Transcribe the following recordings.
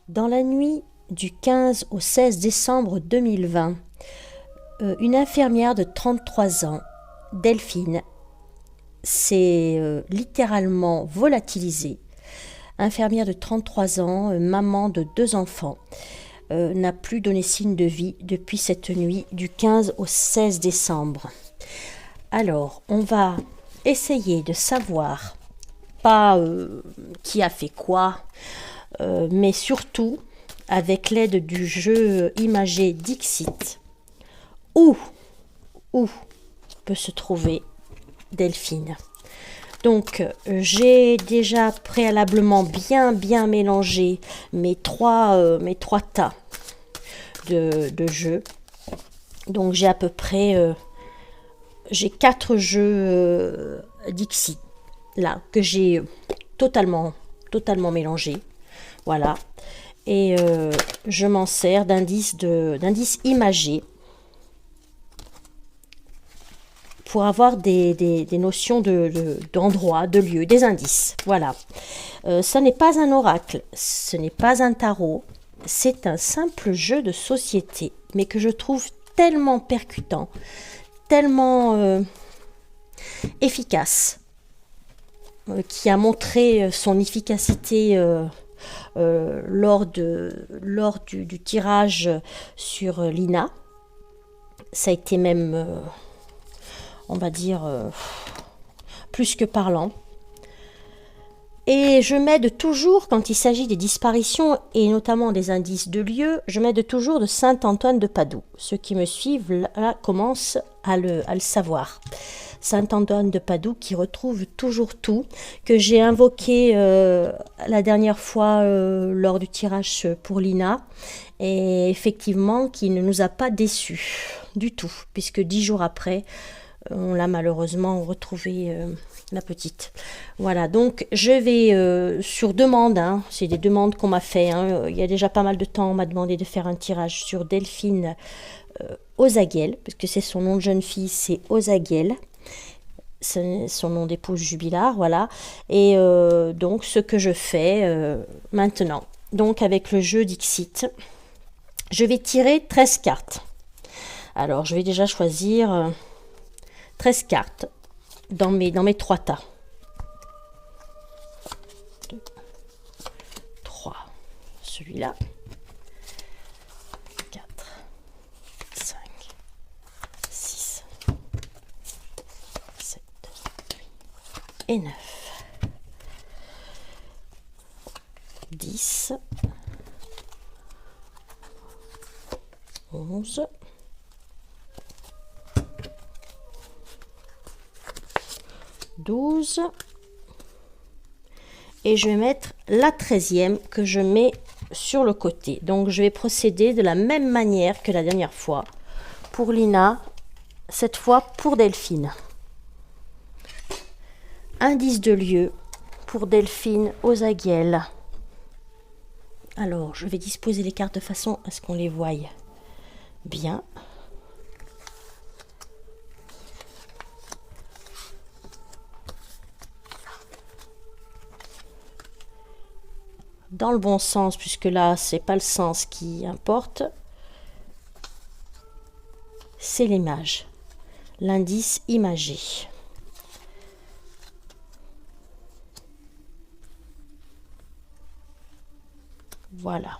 Dans la nuit du 15 au 16 décembre 2020, une infirmière de 33 ans, Delphine, s'est littéralement volatilisée. Infirmière de 33 ans, maman de 2 enfants, n'a plus donné signe de vie depuis cette nuit du 15 au 16 décembre. Alors, on va essayer de savoir, pas qui a fait quoi, mais surtout, avec l'aide du jeu imagé Dixit, où peut se trouver Delphine. Donc, j'ai déjà préalablement bien mélangé mes trois tas de jeux. Donc, j'ai à peu près j'ai 4 jeux Dixit là que j'ai totalement mélangés. Voilà. Et je m'en sers d'indices imagés pour avoir des notions d'endroit, de lieu, des indices. Voilà. Ce n'est pas un oracle, ce n'est pas un tarot, c'est un simple jeu de société, mais que je trouve tellement percutant, tellement efficace, qui a montré son efficacité lors du tirage sur l'INA. Ça a été même, on va dire, plus que parlant. Et je m'aide toujours, quand il s'agit des disparitions et notamment des indices de lieu, je m'aide toujours de Saint-Antoine de Padoue. Ceux qui me suivent là commencent à le savoir. Saint-Antoine de Padoue qui retrouve toujours tout, que j'ai invoqué la dernière fois lors du tirage pour l'INA, et effectivement qui ne nous a pas déçus du tout, puisque 10 jours après, on l'a malheureusement retrouvé, la petite. Voilà, donc je vais sur demande, hein, c'est des demandes qu'on m'a fait, hein, il y a déjà pas mal de temps, on m'a demandé de faire un tirage sur Delphine Ozaguel, parce que c'est son nom de jeune fille, c'est Ozaguel. C'est son nom d'épouse jubilard, voilà. Et donc, ce que je fais maintenant, donc avec le jeu Dixit, je vais tirer 13 cartes. Alors, je vais déjà choisir 13 cartes dans mes 3 tas. 2, 3, celui-là. 4, 5, 6, et 9, 10, 11, 12, et je vais mettre la 13e que je mets sur le côté. Donc je vais procéder de la même manière que la dernière fois pour Lina, cette fois pour Delphine. Indice de lieu pour Delphine Ozaguel. Alors, je vais disposer les cartes de façon à ce qu'on les voie bien. Dans le bon sens, puisque là, c'est pas le sens qui importe. C'est l'image, l'indice imagé. Voilà.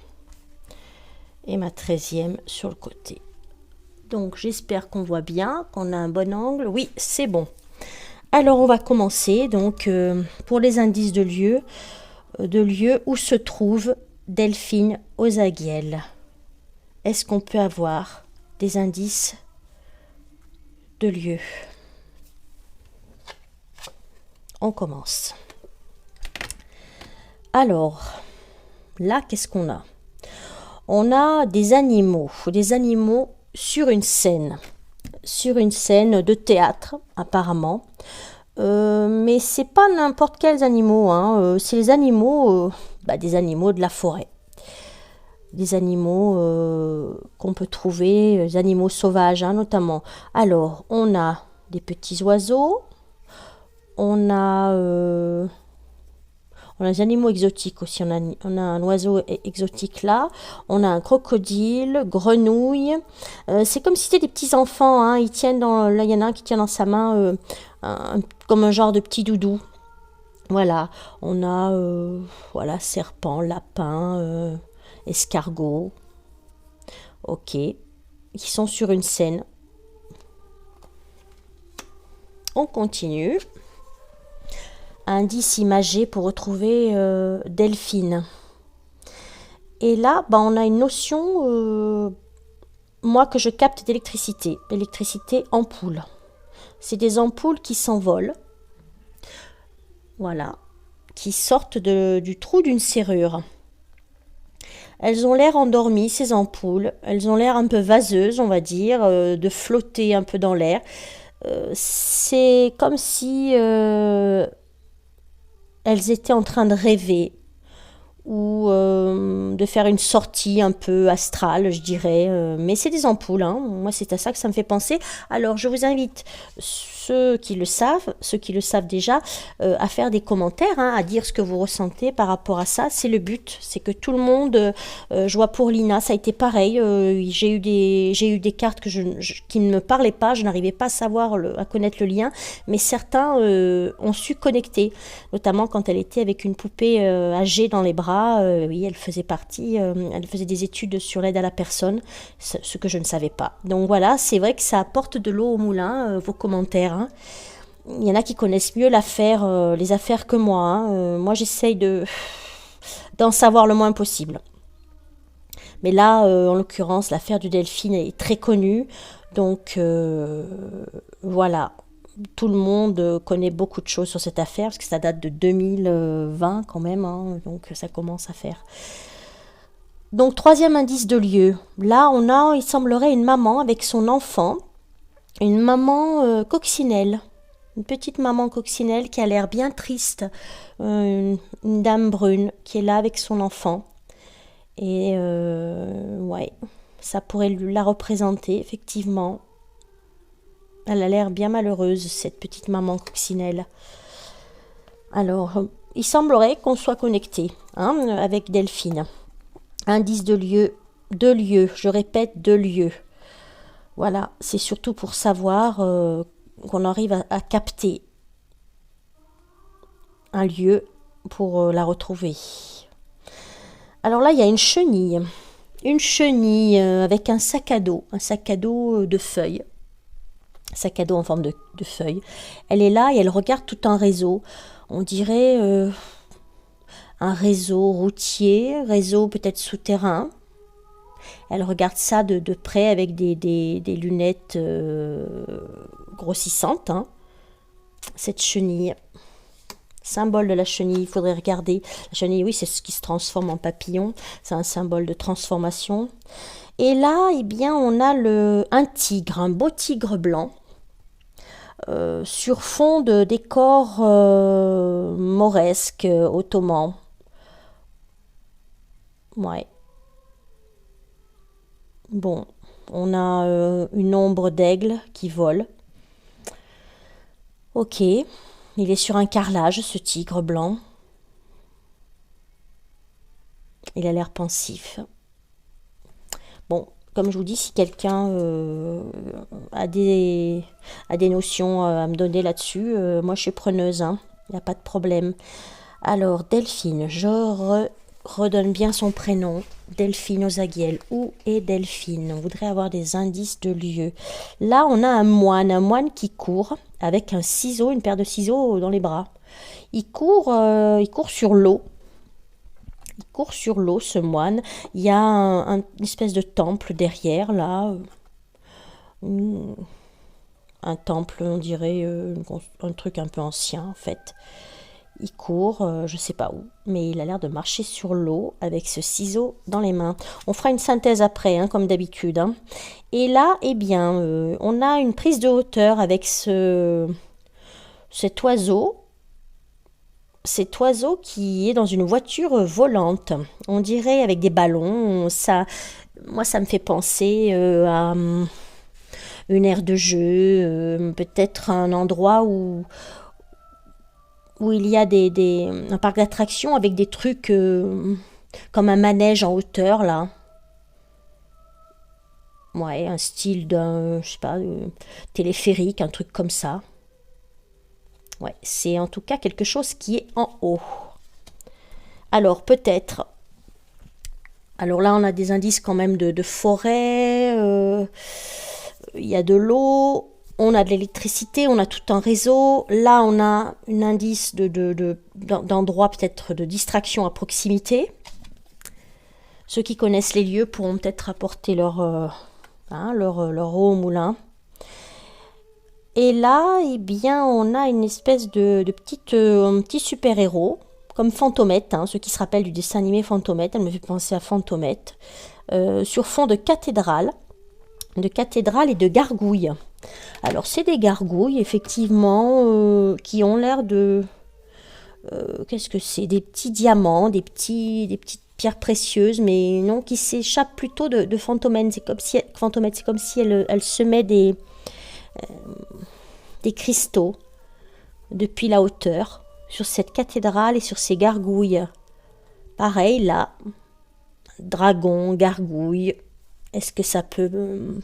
Et ma 13e sur le côté. Donc, j'espère qu'on voit bien, qu'on a un bon angle. Oui, c'est bon. Alors, on va commencer. Donc, pour les indices de lieu où se trouve Delphine Ozaguel. Est-ce qu'on peut avoir des indices de lieu? On commence. Alors, là, qu'est-ce qu'on a? On a des animaux sur une scène de théâtre, apparemment. Mais c'est pas n'importe quels animaux, hein. C'est les animaux, des animaux de la forêt. Des animaux qu'on peut trouver, des animaux sauvages, hein, notamment. Alors, on a des petits oiseaux, on a On a des animaux exotiques aussi. On a un oiseau exotique là. On a un crocodile, grenouille. C'est comme si c'était des petits enfants. Hein. Ils tiennent là, il y en a un qui tient dans sa main comme un genre de petit doudou. Voilà. On a voilà, serpent, lapin, escargot. Ok. Ils sont sur une scène. On continue. Indice imagé pour retrouver Delphine. Et là, on a une notion, moi, que je capte d'électricité. Électricité ampoule. C'est des ampoules qui s'envolent. Voilà. Qui sortent du trou d'une serrure. Elles ont l'air endormies, ces ampoules. Elles ont l'air un peu vaseuses, on va dire, de flotter un peu dans l'air. C'est comme si elles étaient en train de rêver ou de faire une sortie un peu astrale, je dirais. Mais c'est des ampoules, hein. Moi c'est à ça que ça me fait penser. Alors je vous invite, ceux qui le savent déjà, à faire des commentaires, hein, à dire ce que vous ressentez par rapport à ça. C'est le but, c'est que tout le monde, je vois pour Lina, ça a été pareil. J'ai eu des cartes qui ne me parlaient pas, je n'arrivais pas à connaître le lien, mais certains ont su connecter, notamment quand elle était avec une poupée âgée dans les bras. Oui, elle faisait elle faisait des études sur l'aide à la personne, ce que je ne savais pas. Donc voilà, c'est vrai que ça apporte de l'eau au moulin, vos commentaires. Hein. Il y en a qui connaissent mieux les affaires que moi. Hein. Moi, j'essaye d'en savoir le moins possible. Mais là, en l'occurrence, l'affaire de Delphine est très connue. Donc voilà. Tout le monde connaît beaucoup de choses sur cette affaire, parce que ça date de 2020 quand même, hein, donc ça commence à faire. Donc, troisième indice de lieu. Là, il semblerait, une maman avec son enfant, une maman coccinelle, une petite maman coccinelle qui a l'air bien triste, une dame brune qui est là avec son enfant. Et ouais, ça pourrait la représenter, effectivement. Elle a l'air bien malheureuse, cette petite maman coccinelle. Alors, il semblerait qu'on soit connecté, hein, avec Delphine. Indice de lieu, 2 lieux, je répète, 2 lieux. Voilà, c'est surtout pour savoir qu'on arrive à capter un lieu pour la retrouver. Alors là, il y a une chenille avec un sac à dos de feuilles. Sac à dos en forme de feuille. Elle est là et elle regarde tout un réseau. On dirait un réseau routier, réseau peut-être souterrain. Elle regarde ça de près avec des lunettes grossissantes. Hein. Cette chenille, symbole de la chenille, il faudrait regarder. La chenille, oui, c'est ce qui se transforme en papillon. C'est un symbole de transformation. Et là, eh bien, on a un tigre, un beau tigre blanc. Sur fond de décor mauresque, ottoman. Ouais. Bon, on a une ombre d'aigle qui vole. Ok, il est sur un carrelage, ce tigre blanc. Il a l'air pensif. Bon, comme je vous dis, si quelqu'un a des notions à me donner là-dessus, moi je suis preneuse, hein. Il n'y a pas de problème. Alors, Delphine, je redonne bien son prénom. Delphine Ozaguiel. Où est Delphine? On voudrait avoir des indices de lieu. Là, on a un moine qui court avec une paire de ciseaux dans les bras. Il court sur l'eau. Il court sur l'eau, ce moine. Il y a une espèce de temple derrière, là. Un temple, on dirait, un truc un peu ancien, en fait. Il court, je ne sais pas où, mais il a l'air de marcher sur l'eau avec ce ciseau dans les mains. On fera une synthèse après, hein, comme d'habitude. Hein. Et là, eh bien, on a une prise de hauteur avec cet oiseau. Cet oiseau qui est dans une voiture volante. On dirait avec des ballons. Moi, ça me fait penser à une aire de jeu, peut-être un endroit où où il y a un parc d'attractions avec des trucs comme un manège en hauteur, là. Ouais, un style d'un, je sais pas, téléphérique, un truc comme ça. Ouais, c'est en tout cas quelque chose qui est en haut. Alors, peut-être. Alors là, on a des indices quand même de forêt. Il y a de l'eau. On a de l'électricité. On a tout un réseau. Là, on a un indice d'endroit peut-être de distraction à proximité. Ceux qui connaissent les lieux pourront peut-être apporter leur eau au moulin. Et là, eh bien, on a une espèce de petit super-héros, comme Fantomette, ceux qui se rappellent du dessin animé Fantomette, elle me fait penser à Fantomette, sur fond de cathédrale et de gargouilles. Alors, c'est des gargouilles, effectivement, qui ont l'air de... qu'est-ce que c'est? Des petits diamants, des petites pierres précieuses, mais non, qui s'échappent plutôt de Fantomette. C'est comme si elle semait des cristaux depuis la hauteur sur cette cathédrale et sur ces gargouilles. Pareil là, dragon, gargouille, est-ce que ça peut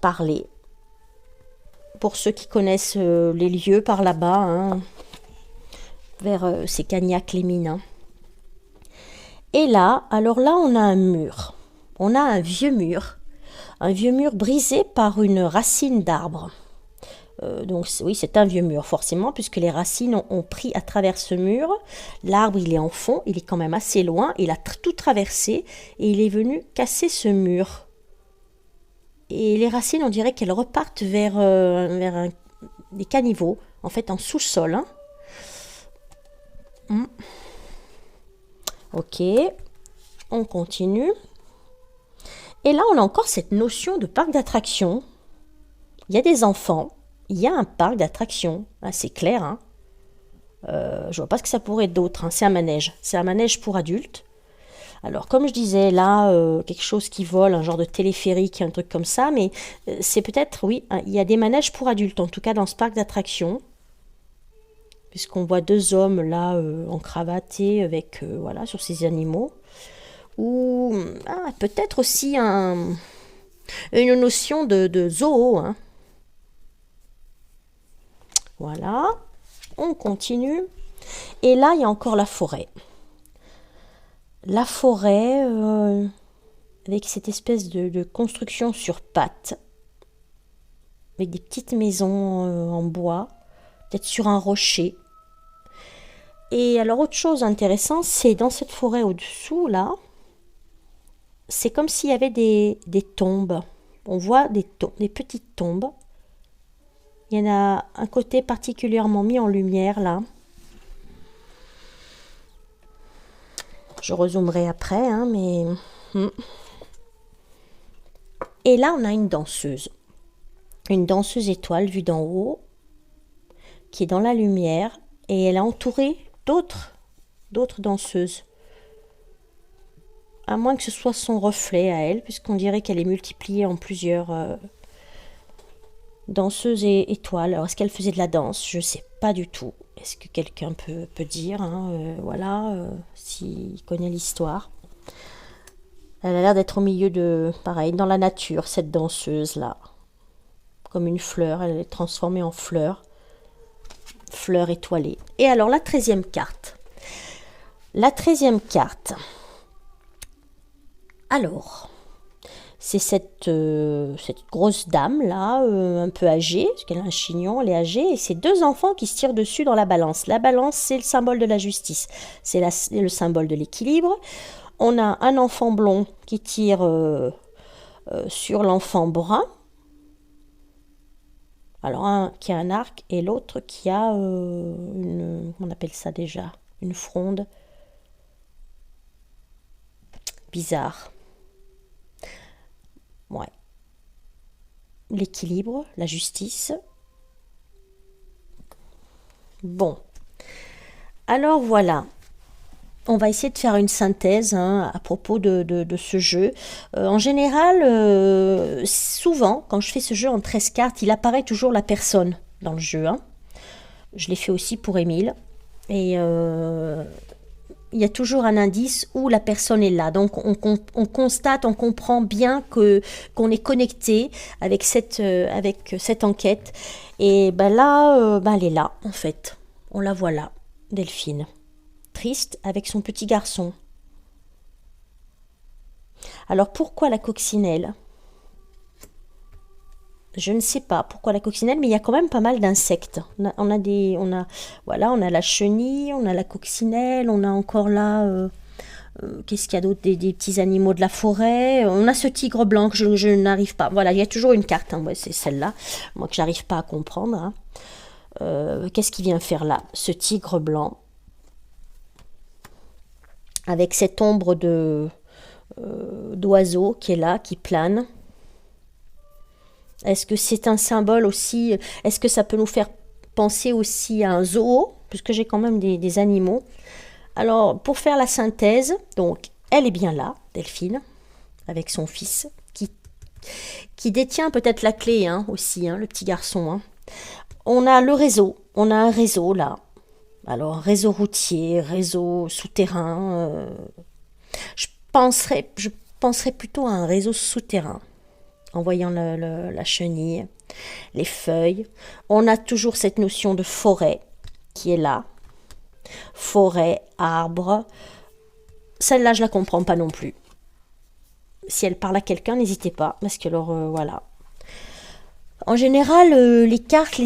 parler? Pour ceux qui connaissent les lieux par là-bas, vers ces Cagnac-les-Mines. Et là, alors là, on a un mur. On a un vieux mur brisé par une racine d'arbre. Donc oui, c'est un vieux mur forcément, puisque les racines ont pris à travers ce mur. L'arbre, il est en fond, il est quand même assez loin, il a tout traversé et il est venu casser ce mur. Et les racines, on dirait qu'elles repartent vers des caniveaux, en fait en sous-sol. Ok, on continue. Et là, on a encore cette notion de parc d'attractions. Il y a des enfants, il y a un parc d'attractions, c'est clair. Je vois pas ce que ça pourrait être d'autre. C'est un manège pour adultes. Alors, comme je disais, là, quelque chose qui vole, un genre de téléphérique, un truc comme ça, mais c'est peut-être, oui, il y a des manèges pour adultes, en tout cas dans ce parc d'attractions, puisqu'on voit deux hommes là, en cravaté, avec, voilà, sur ces animaux. Ou peut-être aussi une notion de zoo. Voilà, on continue. Et là, il y a encore la forêt. La forêt, avec cette espèce de construction sur pattes, avec des petites maisons en bois, peut-être sur un rocher. Et alors, autre chose intéressante, c'est dans cette forêt au-dessous, là, c'est comme s'il y avait des tombes. On voit des petites tombes. Il y en a un côté particulièrement mis en lumière, là. Je rezoomerai après, mais... Et là, on a une danseuse. Une danseuse étoile vue d'en haut, qui est dans la lumière, et elle est entourée d'autres danseuses. À moins que ce soit son reflet à elle, puisqu'on dirait qu'elle est multipliée en plusieurs danseuses et étoiles. Alors, est-ce qu'elle faisait de la danse? Je ne sais pas du tout. Est-ce que quelqu'un peut dire, s'il connaît l'histoire. Elle a l'air d'être au milieu pareil, dans la nature, cette danseuse-là. Comme une fleur, elle est transformée en fleur étoilée. Et alors, la 13e carte. La 13e carte. Alors, c'est cette grosse dame là, un peu âgée, parce qu'elle a un chignon, elle est âgée, et c'est deux enfants qui se tirent dessus dans la balance. La balance, c'est le symbole de la justice, c'est le symbole de l'équilibre. On a un enfant blond qui tire sur l'enfant brun. Alors, un qui a un arc et l'autre qui a on appelle ça déjà, une fronde. Bizarre. Ouais. L'équilibre, la justice. Bon. Alors voilà. On va essayer de faire une synthèse à propos de ce jeu. En général, souvent, quand je fais ce jeu en 13 cartes, il apparaît toujours la personne dans le jeu. Je l'ai fait aussi pour Émile. Et il y a toujours un indice où la personne est là. Donc on constate, on comprend bien qu'on est connecté avec cette enquête. Et ben là, elle est là, en fait. On la voit là, Delphine. Triste avec son petit garçon. Alors pourquoi la coccinelle? Je ne sais pas pourquoi la coccinelle, mais il y a quand même pas mal d'insectes. On a la chenille, on a la coccinelle, on a encore là, qu'est-ce qu'il y a d'autre, des petits animaux de la forêt. On a ce tigre blanc que je n'arrive pas. Voilà, il y a toujours une carte, hein, ouais, c'est celle-là, moi que j'arrive pas à comprendre. Hein. Qu'est-ce qu'il vient faire là? Ce tigre blanc, avec cette ombre d'oiseau qui est là, qui plane. Est-ce que c'est un symbole aussi? Est-ce que ça peut nous faire penser aussi à un zoo? Puisque j'ai quand même des animaux. Alors, pour faire la synthèse, donc, elle est bien là, Delphine, avec son fils, qui détient peut-être la clé hein, aussi, hein, le petit garçon. Hein. On a le réseau, on a un réseau là. Alors, réseau routier, réseau souterrain. Je penserais plutôt à un réseau souterrain. En voyant la chenille, les feuilles. On a toujours cette notion de forêt qui est là. Forêt, arbre. Celle-là, je la comprends pas non plus. Si elle parle à quelqu'un, n'hésitez pas, parce que alors, voilà. En général, les cartes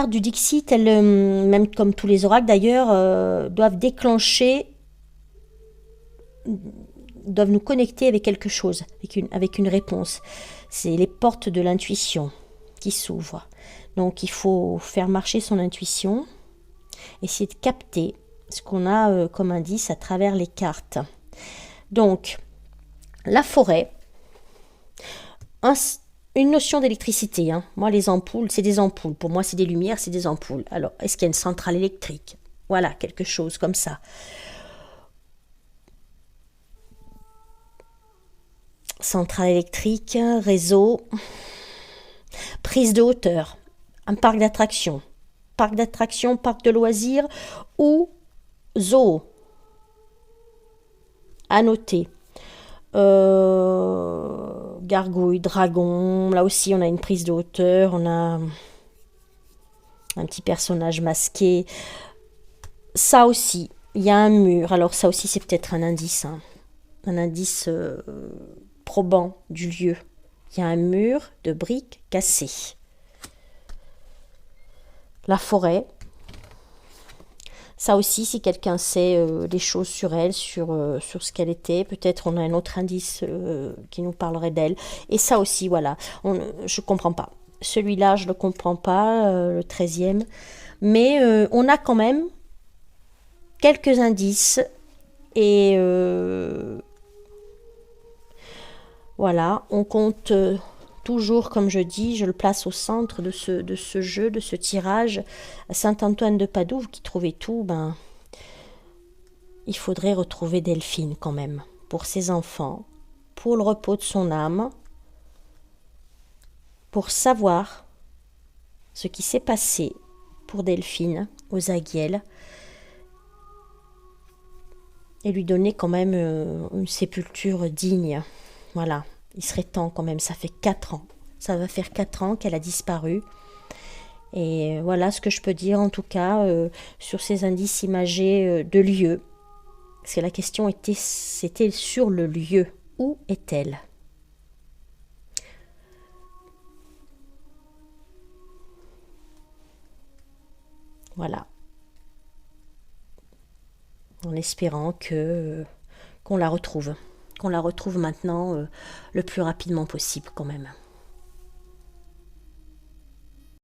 du Dixit, elles, même comme tous les oracles d'ailleurs, doivent nous connecter avec quelque chose, avec une réponse. C'est les portes de l'intuition qui s'ouvrent. Donc il faut faire marcher son intuition, essayer de capter ce qu'on a comme indice à travers les cartes. Donc, la forêt, une notion d'électricité. Hein. Moi, les ampoules, c'est des ampoules. Pour moi, c'est des lumières, c'est des ampoules. Alors, est-ce qu'il y a une centrale électrique? Voilà, quelque chose comme ça. Centrale électrique, réseau, prise de hauteur, un parc d'attractions, parc de loisirs ou zoo. À noter. Gargouille, dragon, là aussi on a une prise de hauteur, on a un petit personnage masqué. Ça aussi, il y a un mur, alors ça aussi c'est peut-être un indice, hein. Un indice probant du lieu. Il y a un mur de briques cassées. La forêt. Ça aussi, si quelqu'un sait des choses sur elle, sur ce qu'elle était, peut-être on a un autre indice qui nous parlerait d'elle. Et ça aussi, voilà, je ne comprends pas. Celui-là, je ne le comprends pas, le 13e. Mais on a quand même quelques indices. Et voilà, on compte toujours, comme je dis, je le place au centre de ce jeu, de ce tirage. Saint-Antoine de Padoue, qui trouvait tout, il faudrait retrouver Delphine quand même, pour ses enfants, pour le repos de son âme, pour savoir ce qui s'est passé pour Delphine aux Aguiels, et lui donner quand même une sépulture digne. Voilà, il serait temps quand même, ça fait 4 ans. Ça va faire 4 ans qu'elle a disparu. Et voilà ce que je peux dire en tout cas sur ces indices imagés de lieu. Parce que la question c'était sur le lieu. Où est-elle? Voilà. En espérant qu'on la retrouve. Qu'on la retrouve maintenant le plus rapidement possible quand même.